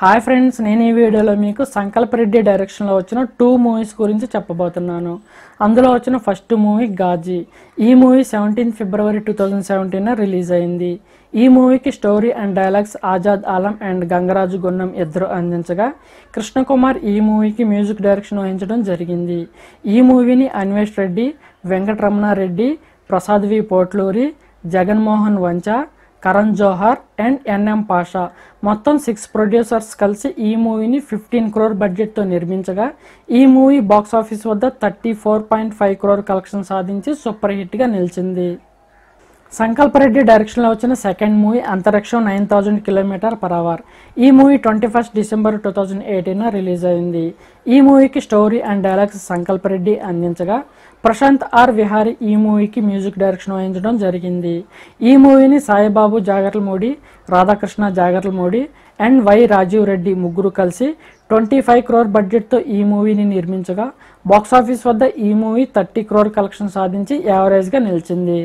Hi friends, నేను ఈ వీడియోలో మీకు సంకల్ప్ రెడ్డి డైరెక్షన్లో వచ్చిన 2 మూవీస్ గురించి చెప్పబోతున్నాను. అందులో వచ్చిన ఫస్ట్ మూవీ గాజీ. ఈ మూవీ 17 ఫిబ్రవరి 2017 రిలీజ్ అయింది. ఈ మూవీకి story and dialogues Azad Alam and Gangaraju Gunnam ఇద్దరు అందించగా, కృష్ణకుమార్ ఈ మూవీకి మ్యూజిక్ డైరెక్షన్ వహించడం జరిగింది. ఈ మూవీని అన్వేష్ రెడ్డి, వెంకటరమణారెడ్డి, ప్రసాద్ వి పోట్లూరి, జగన్మోహన్ వంచా, కరణ్ జోహార్ అండ్ ఎన్ఎం పాషా మొత్తం 6 ప్రొడ్యూసర్స్ కలిసి ఈ మూవీని 15 crore బడ్జెట్తో నిర్మించగా, ఈ మూవీ బాక్స్ ఆఫీస్ వద్ద 34.5 crore కలెక్షన్ సాధించి సూపర్ హిట్గా నిలిచింది. సంకల్ప్ రెడ్డి డైరెక్షన్లో వచ్చిన సెకండ్ మూవీ అంతరిక్షం 9000 km/h. ఈ మూవీ 21 డిసెంబర్ 2018 రిలీజ్ అయింది. ఈ మూవీకి story and dialogues Sankalp Reddy అందించగా, ప్రశాంత్ ఆర్ విహారీ ఈ మూవీకి మ్యూజిక్ డైరెక్షన్ వహించడం జరిగింది. ఈ మూవీని సాయిబాబు జాగర్లమూడి, రాధాకృష్ణ జాగర్లమూడి అండ్ వై రాజీవ్ రెడ్డి ముగ్గురు కలిసి 25 crore బడ్జెట్తో ఈ మూవీని నిర్మించగా, బాక్సాఫీస్ వద్ద ఈ మూవీ 30 crore కలెక్షన్ సాధించి యావరేజ్గా నిలిచింది.